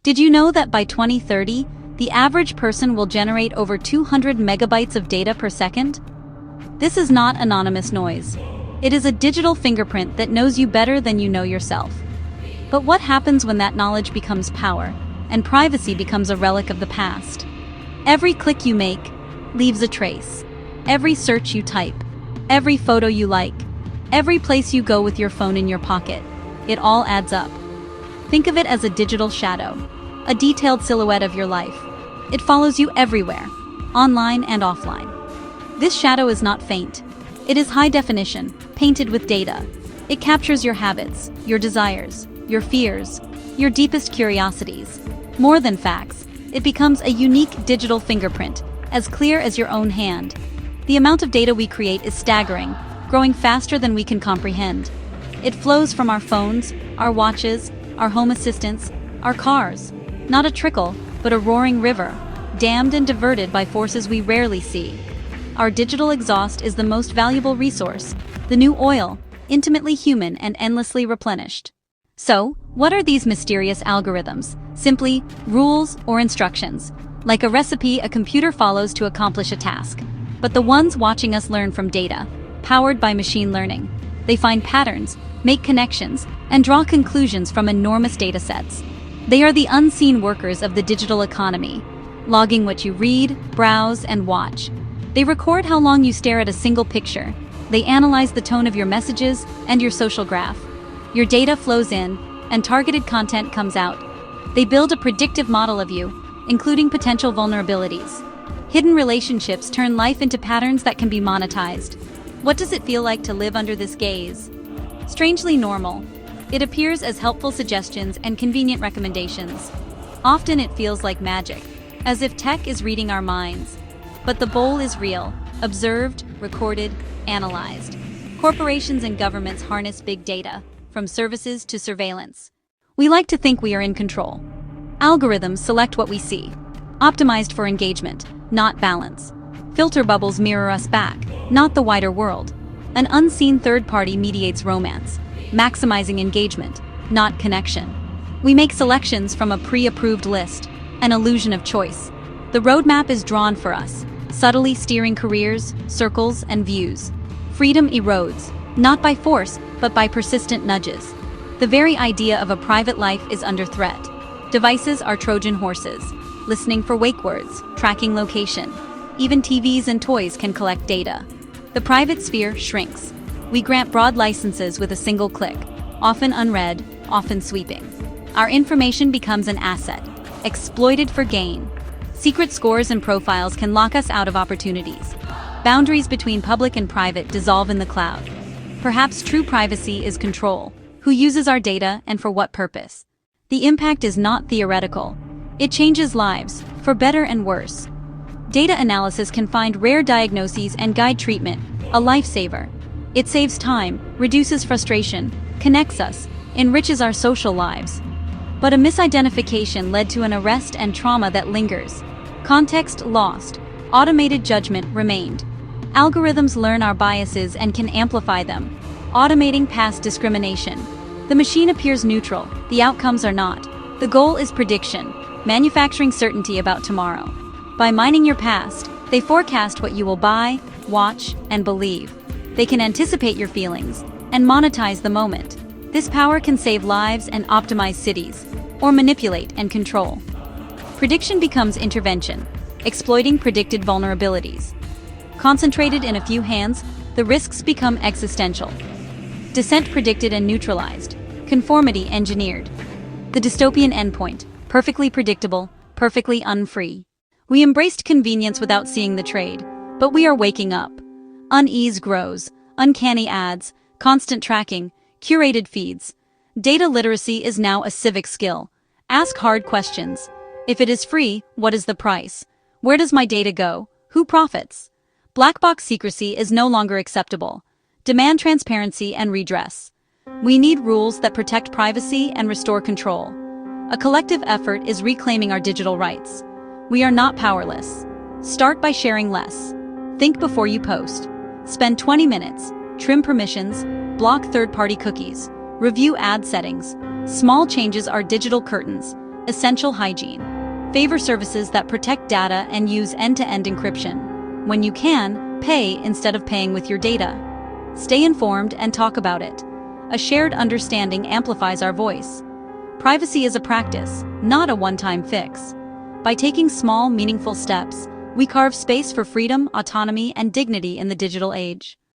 Did you know that by 2030, the average person will generate over 200 megabytes of data per second? This is not anonymous noise. It is a digital fingerprint that knows you better than you know yourself. But what happens when that knowledge becomes power, and privacy becomes a relic of the past? Every click you make leaves a trace. Every search you type, every photo you like, every place you go with your phone in your pocket, it all adds up. Think of it as a digital shadow, a detailed silhouette of your life. It follows you everywhere, online and offline. This shadow is not faint. It is high definition, painted with data. It captures your habits, your desires, your fears, your deepest curiosities. More than facts, it becomes a unique digital fingerprint, as clear as your own hand. The amount of data we create is staggering, growing faster than we can comprehend. It flows from our phones, our watches, our home assistants, our cars. Not a trickle, but a roaring river, dammed and diverted by forces we rarely see. Our digital exhaust is the most valuable resource, the new oil, intimately human and endlessly replenished. So, what are these mysterious algorithms? Simply rules or instructions. Like a recipe a computer follows to accomplish a task. But the ones watching us learn from data, powered by machine learning. They find patterns, make connections, and draw conclusions from enormous data sets. They are the unseen workers of the digital economy, logging what you read, browse, and watch. They record how long you stare at a single picture. They analyze the tone of your messages and your social graph. Your data flows in, and targeted content comes out. They build a predictive model of you, including potential vulnerabilities. Hidden relationships turn life into patterns that can be monetized. What does it feel like to live under this gaze? Strangely normal. It appears as helpful suggestions and convenient recommendations. Often it feels like magic, as if tech is reading our minds. But the bowl is real, observed, recorded, analyzed. Corporations and governments harness big data, from services to surveillance. We like to think we are in control. Algorithms select what we see, optimized for engagement, not balance. Filter bubbles mirror us back, not the wider world. An unseen third party mediates romance, maximizing engagement, not connection. We make selections from a pre-approved list, an illusion of choice. The roadmap is drawn for us, subtly steering careers, circles, and views. Freedom erodes, not by force, but by persistent nudges. The very idea of a private life is under threat. Devices are Trojan horses, listening for wake words, tracking location. Even TVs and toys can collect data. The private sphere shrinks. We grant broad licenses with a single click, often unread, often sweeping. Our information becomes an asset, exploited for gain. Secret scores and profiles can lock us out of opportunities. Boundaries between public and private dissolve in the cloud. Perhaps true privacy is control. Who uses our data and for what purpose? The impact is not theoretical. It changes lives, for better and worse. Data analysis can find rare diagnoses and guide treatment, a lifesaver. It saves time, reduces frustration, connects us, enriches our social lives. But a misidentification led to an arrest and trauma that lingers. Context lost, automated judgment remained. Algorithms learn our biases and can amplify them, automating past discrimination. The machine appears neutral, the outcomes are not. The goal is prediction, manufacturing certainty about tomorrow. By mining your past, they forecast what you will buy, watch, and believe. They can anticipate your feelings and monetize the moment. This power can save lives and optimize cities, or manipulate and control. Prediction becomes intervention, exploiting predicted vulnerabilities. Concentrated in a few hands, the risks become existential. Dissent predicted and neutralized, conformity engineered. The dystopian endpoint, perfectly predictable, perfectly unfree. We embraced convenience without seeing the trade, but we are waking up. Unease grows, uncanny ads, constant tracking, curated feeds. Data literacy is now a civic skill. Ask hard questions. If it is free, what is the price? Where does my data go? Who profits? Black box secrecy is no longer acceptable. Demand transparency and redress. We need rules that protect privacy and restore control. A collective effort is reclaiming our digital rights. We are not powerless. Start by sharing less. Think before you post. Spend 20 minutes. Trim permissions. Block third-party cookies. Review ad settings. Small changes are digital curtains. Essential hygiene. Favor services that protect data and use end-to-end encryption. When you can, pay instead of paying with your data. Stay informed and talk about it. A shared understanding amplifies our voice. Privacy is a practice, not a one-time fix. By taking small, meaningful steps, we carve space for freedom, autonomy, and dignity in the digital age.